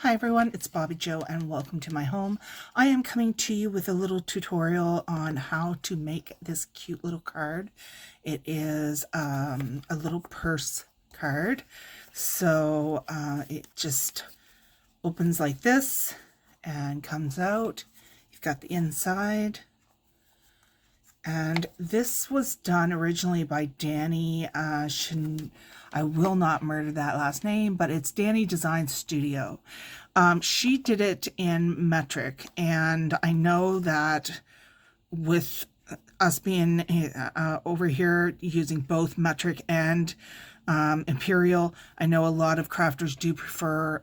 Hi everyone, it's Bobbi-Jo and welcome to my home. I am coming to you with a little tutorial on how to make this cute little card. It is a little purse card. So it just opens like this and comes out. You've got the inside. And this was done originally by Danny. I will not murder that last name, but it's Danny Design Studio. She did it in metric, and I know that with us being over here using both metric and imperial, I know a lot of crafters do prefer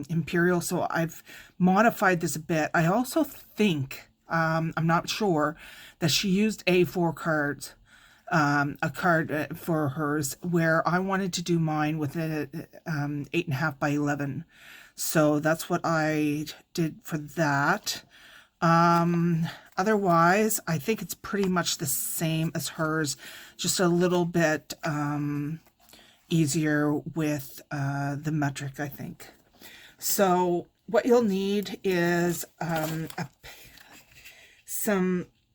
imperial, so I've modified this a bit. I also think, I'm not sure, that she used A4 cards, a card for hers, where I wanted to do mine with a 8.5 by 11. So that's what I did for that. Otherwise, I think it's pretty much the same as hers, just a little bit easier with the metric, I think. So what you'll need is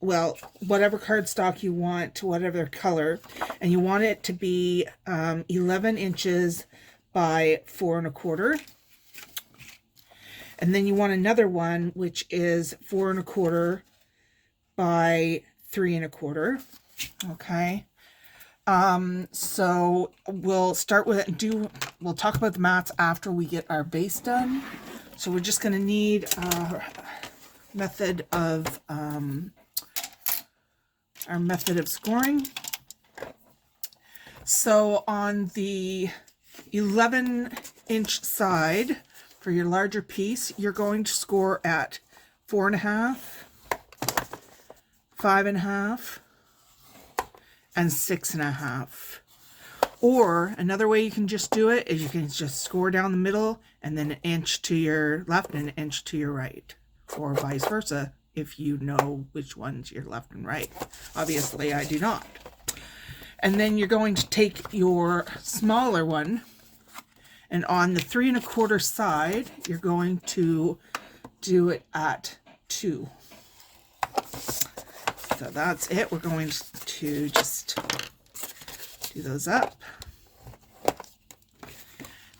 whatever cardstock you want, to whatever color, and you want it to be 11 inches by 4 1/4. And then you want another one which is 4 1/4 by 3 1/4. Okay. So we'll start with it and we'll talk about the mats after we get our base done. So we're just going to need our method of scoring. So on the 11-inch side for your larger piece, you're going to score at 4 1/2, 5 1/2, and 6 1/2. Or another way you can just do it is you can just score down the middle and then an inch to your left and an inch to your right, or vice versa, if you know which one's your left and right. Obviously, I do not. And then you're going to take your smaller one, and on the 3 1/4 side, you're going to do it at 2. So that's it. We're going to just do those up.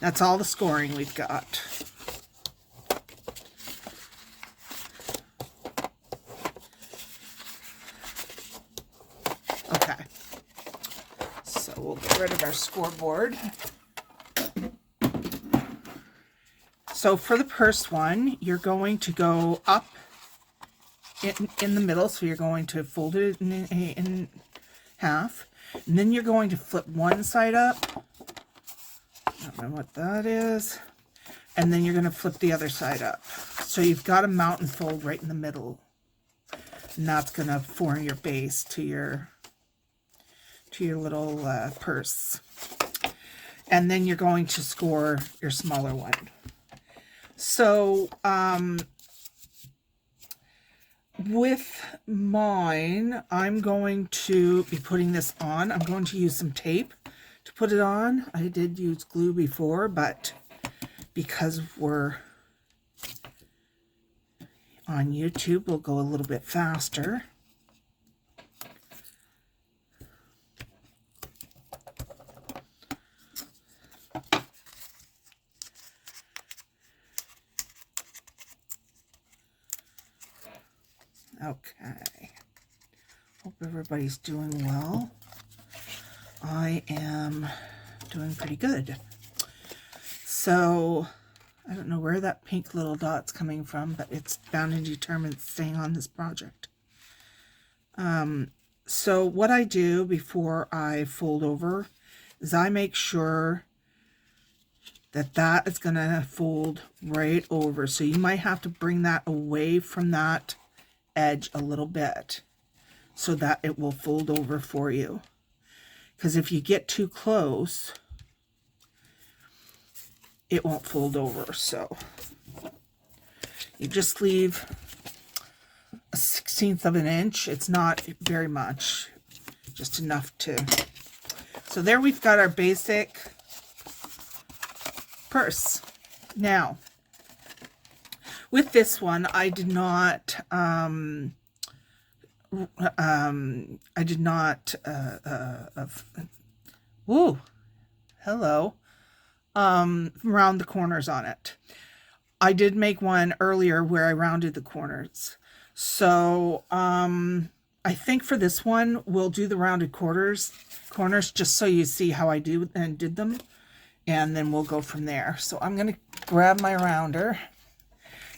That's all the scoring we've got. Okay. So we'll get rid of our scoreboard. So for the purse one, you're going to go up in the middle, so you're going to fold it in half, and then you're going to flip one side up. I don't know what that is. And then you're going to flip the other side up. So you've got a mountain fold right in the middle, and that's going to form your base to your little purse. And then you're going to score your smaller one. So with mine, I'm going to be putting this on. I'm going to use some tape to put it on. I did use glue before, but because we're on YouTube, we'll go a little bit faster. Okay, hope everybody's doing well. I am doing pretty good. So I don't know where that pink little dot's coming from, but it's bound and determined staying on this project. So what I do before I fold over is I make sure that that is going to fold right over. So you might have to bring that away from that edge a little bit so that it will fold over for you. Because if you get too close, it won't fold over. So you just leave a 1/16 of an inch. It's not very much, just enough to. So there we've got our basic purse. Now, With this one, I did not, ooh, hello, round the corners on it. I did make one earlier where I rounded the corners. So, I think for this one, we'll do the rounded corners just so you see how I did them. And then we'll go from there. So I'm going to grab my rounder.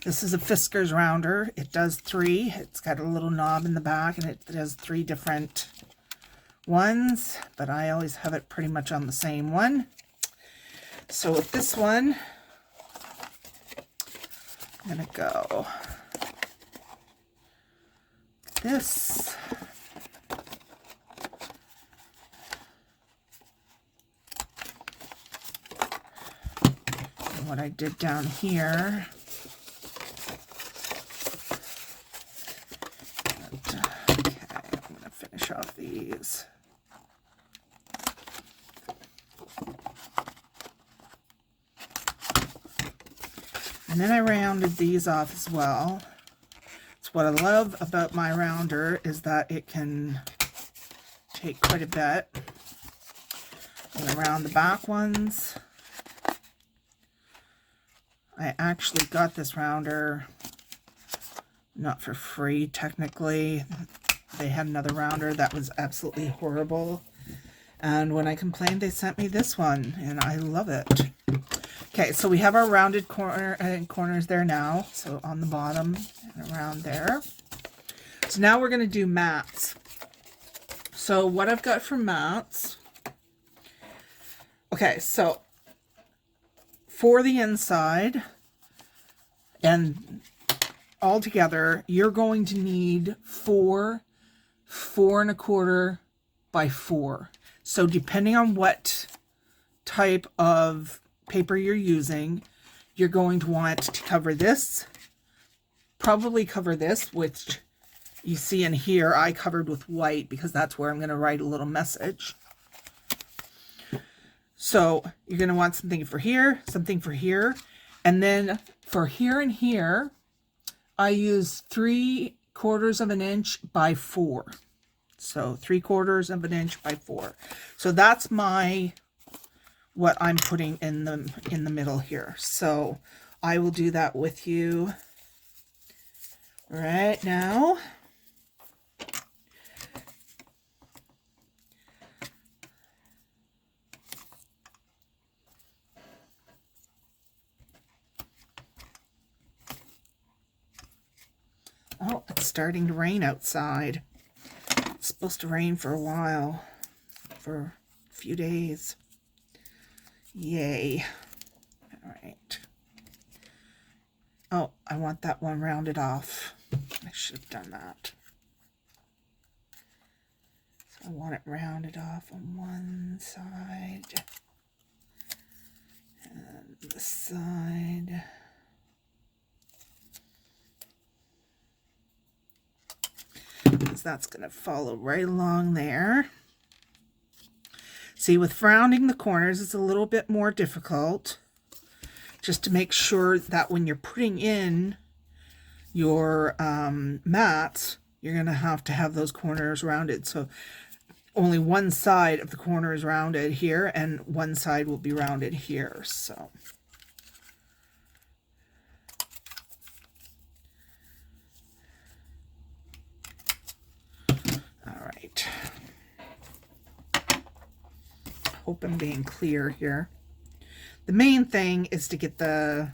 This is a Fisker's rounder. It does 3. It's got a little knob in the back, and it does 3 different ones, but I always have it pretty much on the same one. So with this one, I'm going to go this. And what I did down here, off these. And then I rounded these off as well. So what I love about my rounder is that it can take quite a bit. And around the back ones, I actually got this rounder not for free technically. They had another rounder that was absolutely horrible. And when I complained, they sent me this one, and I love it. Okay, so we have our rounded corners there now. So on the bottom and around there. So now we're going to do mats. So what I've got for mats. Okay, so for the inside and all together, you're going to need 4 4¼ by 4. So depending on what type of paper you're using, you're going to want to cover this, probably cover this, which you see in here I covered with white because that's where I'm going to write a little message. So you're going to want something for here, and then for here and here, I use 3/4 inch by 4. So 3/4 inch by 4. So that's what I'm putting in the middle here. So I will do that with you right now. Oh, it's starting to rain outside. It's supposed to rain for a while, for a few days. Yay. All right. Oh, I want that one rounded off. I should have done that. So I want it rounded off on one side and this side. Because that's going to follow right along there. See, with rounding the corners, it's a little bit more difficult, just to make sure that when you're putting in your mats, you're going to have those corners rounded. So only one side of the corner is rounded here, and one side will be rounded here. So all right. Hope I'm being clear here. The main thing is to get the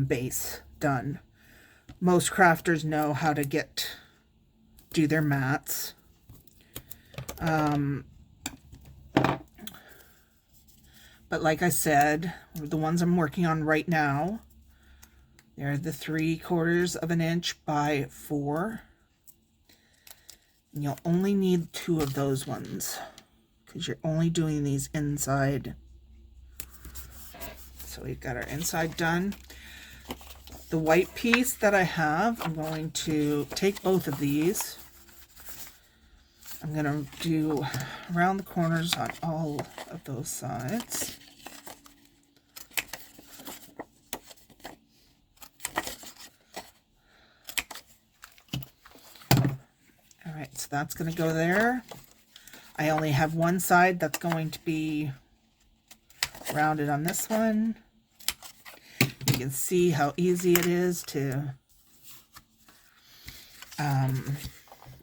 base done. Most crafters know how to do their mats. But like I said, the ones I'm working on right now, they're the 3/4 inch by 4. And you'll only need 2 of those ones because you're only doing these inside. So we've got our inside done. The white piece that I have, I'm going to take both of these. I'm going to do around the corners on all of those sides. that's going to go there. I only have one side that's going to be rounded on this one. You can see how easy it is to,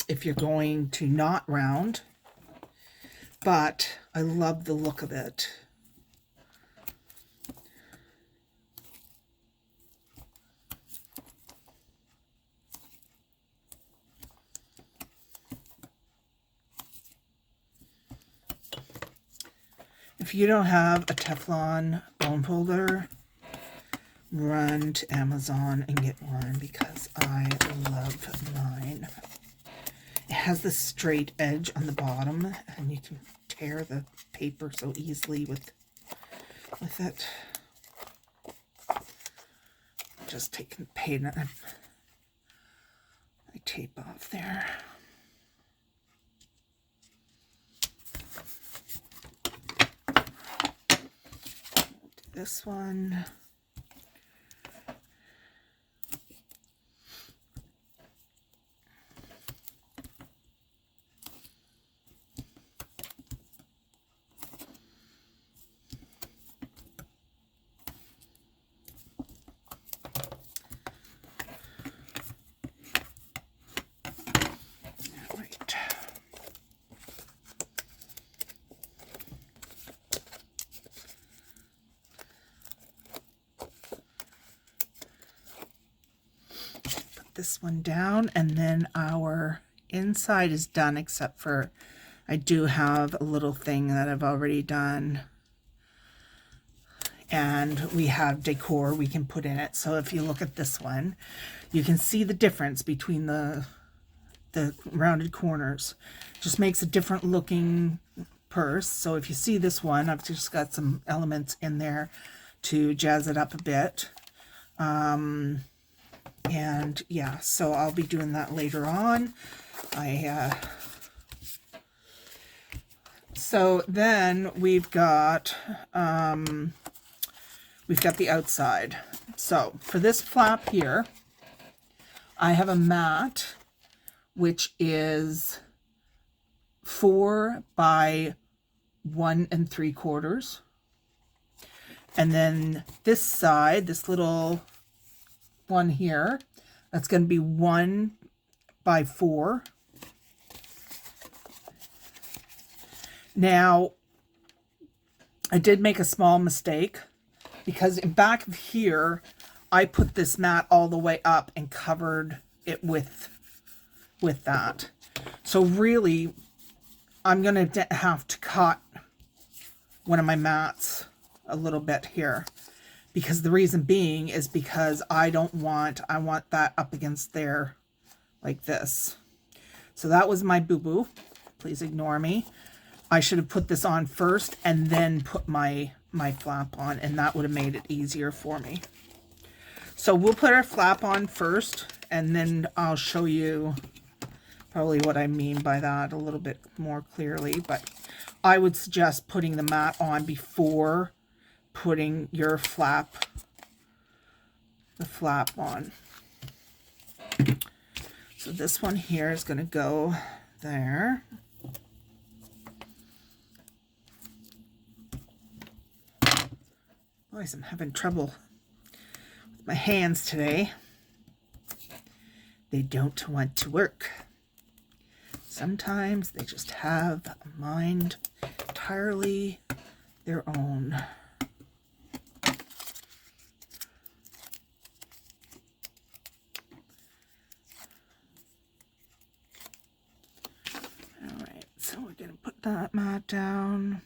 if you're going to not round, but I love the look of it. If you don't have a Teflon bone folder, run to Amazon and get one, because I love mine. It has the straight edge on the bottom, and you can tear the paper so easily with it. Just taking the paint and my tape off there. This one. This one down, and then our inside is done, except for I do have a little thing that I've already done, and we have decor we can put in it. So if you look at this one, you can see the difference between the rounded corners. Just makes a different looking purse. So if you see this one, I've just got some elements in there to jazz it up a bit. And yeah, so I'll be doing that later on. So then we've got the outside. So for this flap here, I have a mat which is 4 by 1 3/4, and then this side, this little one here, that's going to be 1 by 4. Now, I did make a small mistake, because in back of here, I put this mat all the way up and covered it with that. So really, I'm going to have to cut one of my mats a little bit here. Because the reason being is because I want that up against there like this. So that was my boo-boo. Please ignore me. I should have put this on first and then put my flap on, and that would have made it easier for me. So we'll put our flap on first, and then I'll show you probably what I mean by that a little bit more clearly. But I would suggest putting the mat on before putting your flap on. So this one here is going to go there. Boys, I'm having trouble with my hands today. They don't want to work. Sometimes they just have a mind entirely their own. That mat down.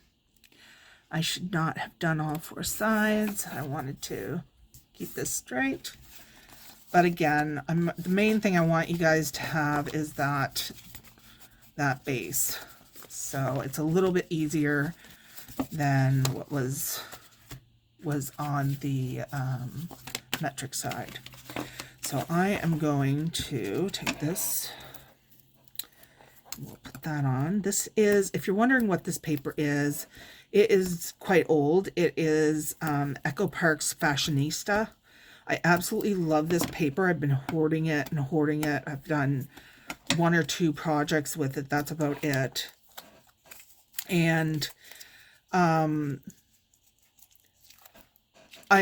I should not have done all 4 sides. I wanted to keep this straight. But again, the main thing I want you guys to have is that base. So it's a little bit easier than what was on the metric side. So I am going to take this. We'll put that on. This is, if you're wondering what this paper is, it is quite old. It is Echo Park's Fashionista. I absolutely love this paper. I've been hoarding it and hoarding it. I've done 1 or 2 projects with it. That's about it. And I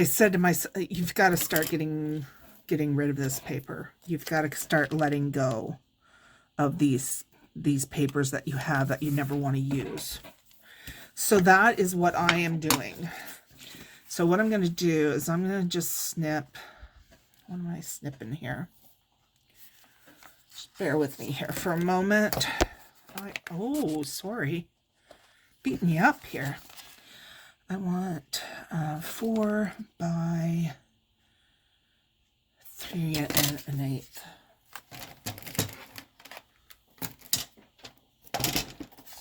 said to myself, you've got to start getting rid of this paper. You've got to start letting go of these papers that you have that you never want to use. So that is what I am doing. So what I'm going to do is I'm going to just snip. What am I snipping here? Just bear with me here for a moment. Oh, sorry. Beating you up here. I want 4 by 3 1/8.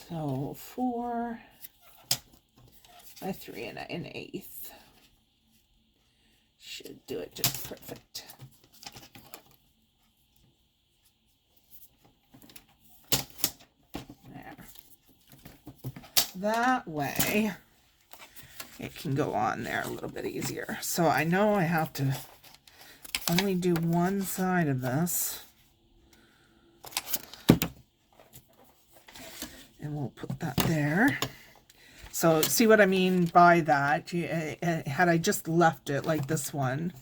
So 4 by 3 1/8 should do it just perfect. There. That way it can go on there a little bit easier. So I know I have to only do one side of this. And we'll put that there. So see what I mean by that? Had I just left it like this one,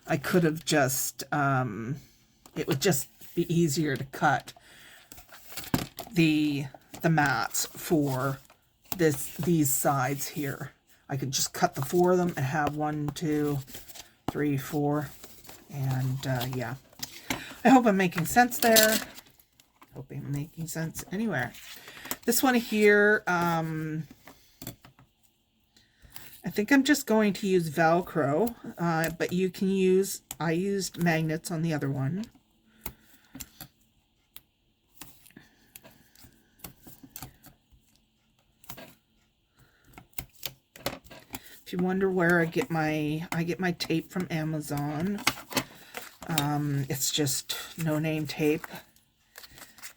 I could have just, it would just be easier to cut the mats for these sides here. I could just cut the 4 of them and have 1, 2, 3, 4. And yeah, I hope I'm making sense there. Hope I'm making sense anywhere. This one here, I think I'm just going to use Velcro, but you can use, I used magnets on the other one. If you wonder where I get my tape from Amazon. It's just no-name tape.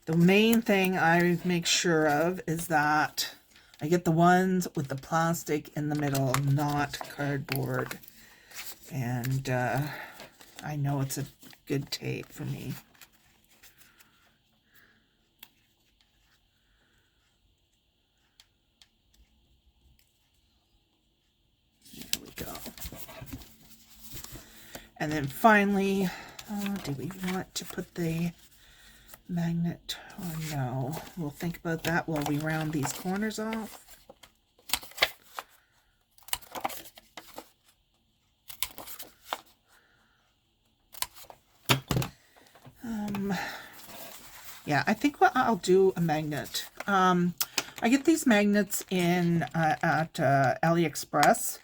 The main thing I make sure of is that I get the ones with the plastic in the middle, not cardboard. And I know it's a good tape for me. There we go. And then finally, do we want to put the magnet or no? We'll think about that while we round these corners off. Yeah, I think what I'll do a magnet. I get these magnets in at AliExpress.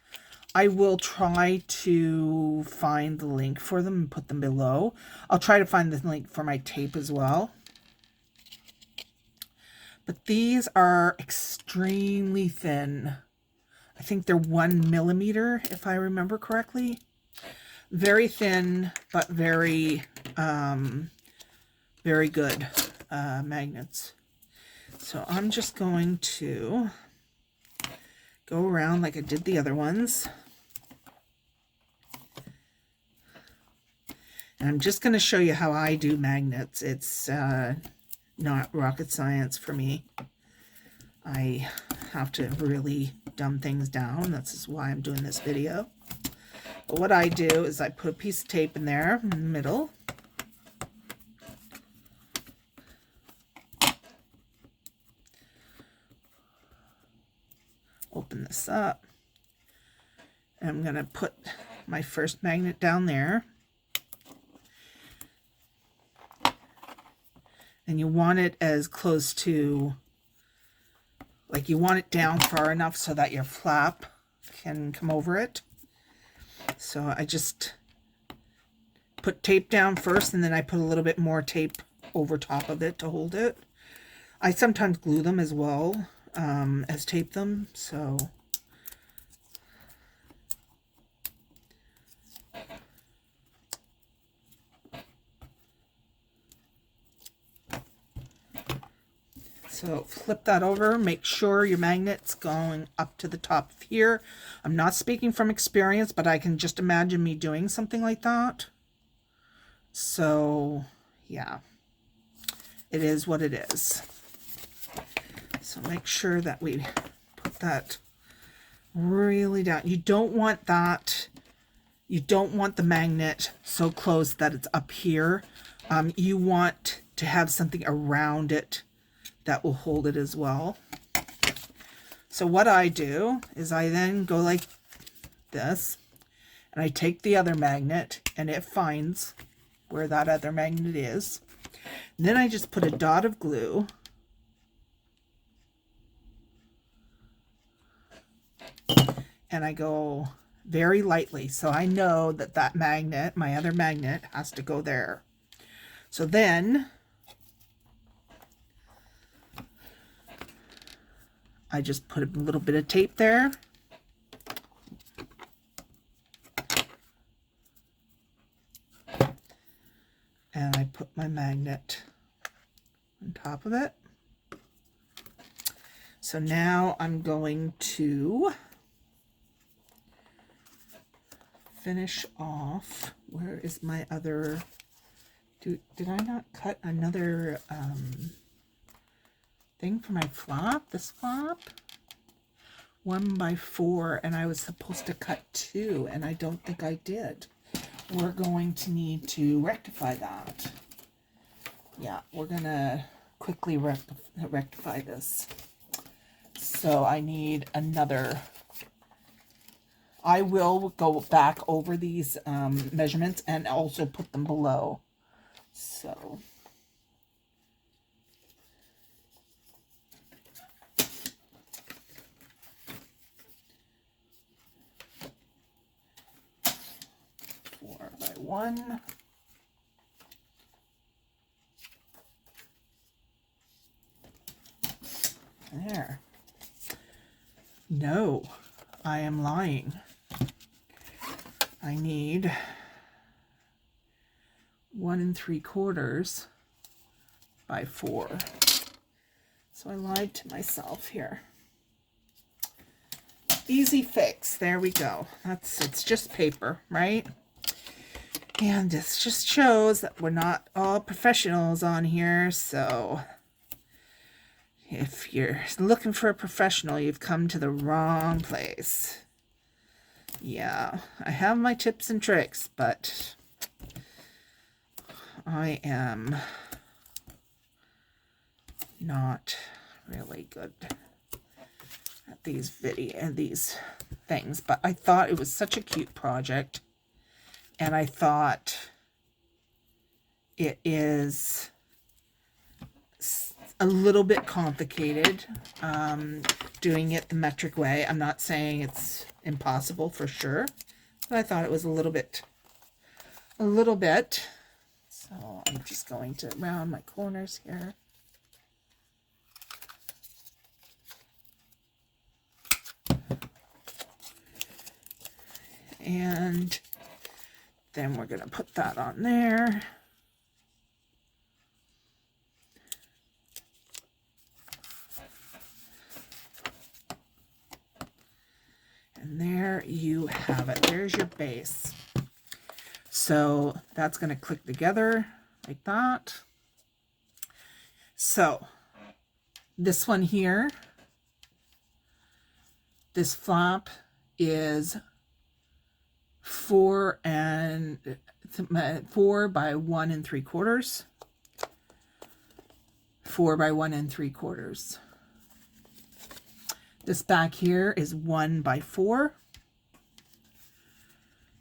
I will try to find the link for them and put them below. I'll try to find the link for my tape as well. But these are extremely thin. I think they're 1 millimeter, if I remember correctly. Very thin, but very, very good magnets. So I'm just going to go around like I did the other ones. And I'm just going to show you how I do magnets. It's not rocket science for me. I have to really dumb things down. That's why I'm doing this video. But what I do is I put a piece of tape in there in the middle. Open this up. And I'm going to put my first magnet down there. And you want it as close to, like you want it down far enough so that your flap can come over it. So I just put tape down first, and then I put a little bit more tape over top of it to hold it. I sometimes glue them as well as tape them, so So flip that over, make sure your magnet's going up to the top of here. I'm not speaking from experience, but I can just imagine me doing something like that. So, yeah. it is what it is. So make sure that we put that really down. You don't want that, you don't want the magnet so close that it's up here. You want to have something around it that will hold it as well. So what I do is I then go like this, and I take the other magnet, and it finds where that other magnet is. And then I just put a dot of glue and I go very lightly, so I know that that magnet, my other magnet, has to go there. So then I just put a little bit of tape there. And I put my magnet on top of it. So now I'm going to finish off. Where is my other, did I not cut another thing for my flap? This flap? 1x4, and I was supposed to cut 2, and I don't think I did. We're going to need to rectify that. Yeah, we're gonna quickly rectify this. So I need another. I will go back over these measurements and also put them below. So one. There. No, I am lying. I need 1 3/4 by 4. So I lied to myself here. Easy fix. There we go. It's just paper, right? And this just shows that we're not all professionals on here, so if you're looking for a professional, you've come to the wrong place. Yeah, I have my tips and tricks, but I am not really good at these things, but I thought it was such a cute project. And I thought it is a little bit complicated doing it the metric way. I'm not saying it's impossible for sure, but I thought it was a little bit. So I'm just going to round my corners here. And then we're going to put that on there. And there you have it. There's your base. So that's going to click together like that. So this one here, this flap is 4 by 1 3/4. 4 by 1 3/4. This back here is 1 by 4.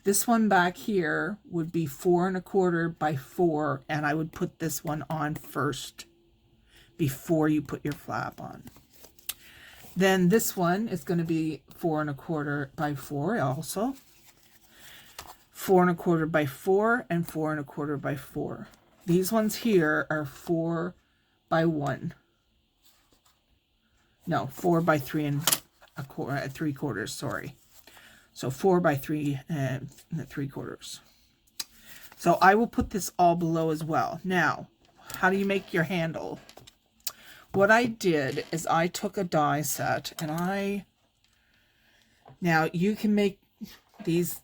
This one back here would be 4 1/4 by 4, and I would put this one on first before you put your flap on. Then this one is going to be 4 1/4 by 4 also. 4 1/4 by 4 and 4 1/4 by 4. These ones here are 4 by 1. No, 4 by 3 3/4, sorry. So 4 by 3 3/4. So I will put this all below as well. Now, how do you make your handle? What I did is I took a die set and now you can make these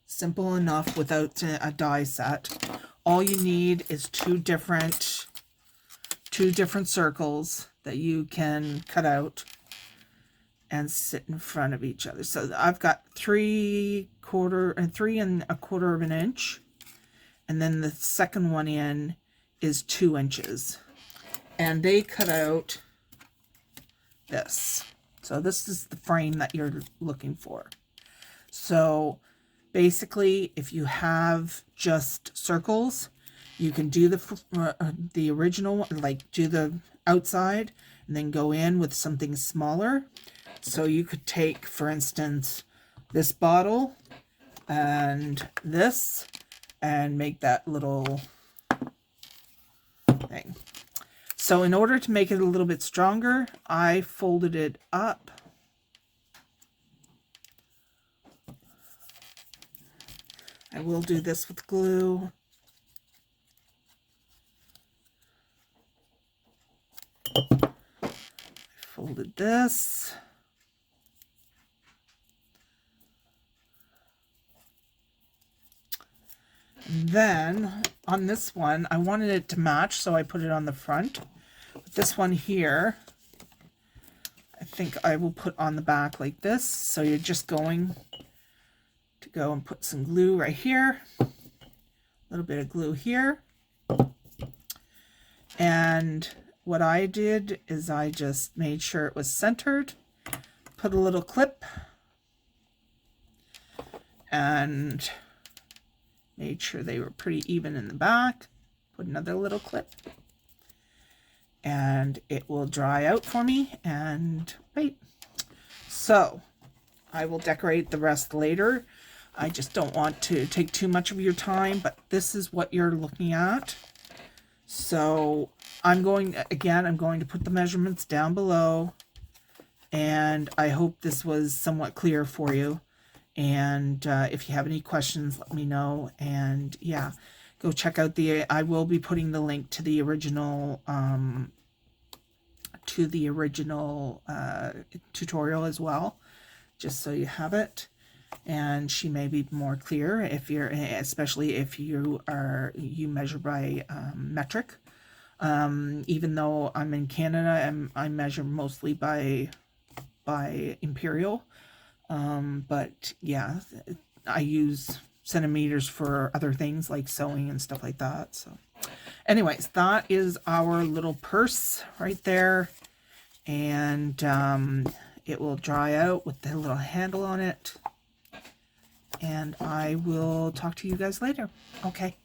simple enough without a die set. All you need is 2 different 2 different circles that you can cut out and sit in front of each other. So I've got 3/4 and 3 1/4 of an inch, and then the second one in is 2 inches, and they cut out this. So this is the frame that you're looking for. So basically, if you have just circles, you can do the original one, like do the outside and then go in with something smaller. So you could take, for instance, this bottle and this and make that little thing. So in order to make it a little bit stronger, I folded it up. I will do this with glue. I folded this. And then on this one, I wanted it to match, so I put it on the front. But this one here, I think I will put on the back like this. So you're just going to go and put some glue right here, a little bit of glue here. And what I did is I just made sure it was centered, put a little clip, and made sure they were pretty even in the back. Put another little clip, and it will dry out for me and wait. So I will decorate the rest later. I just don't want to take too much of your time, but this is what you're looking at. So I'm going to put the measurements down below, and I hope this was somewhat clear for you. And if you have any questions, let me know. And yeah, go check out I will be putting the link to the original tutorial as well, just so you have it. And she may be more clear especially if you measure by metric. Even though I'm in Canada, I measure mostly by imperial. But yeah, I use centimeters for other things like sewing and stuff like that. So anyways, that is our little purse right there. And it will dry out with the little handle on it. And I will talk to you guys later. Okay.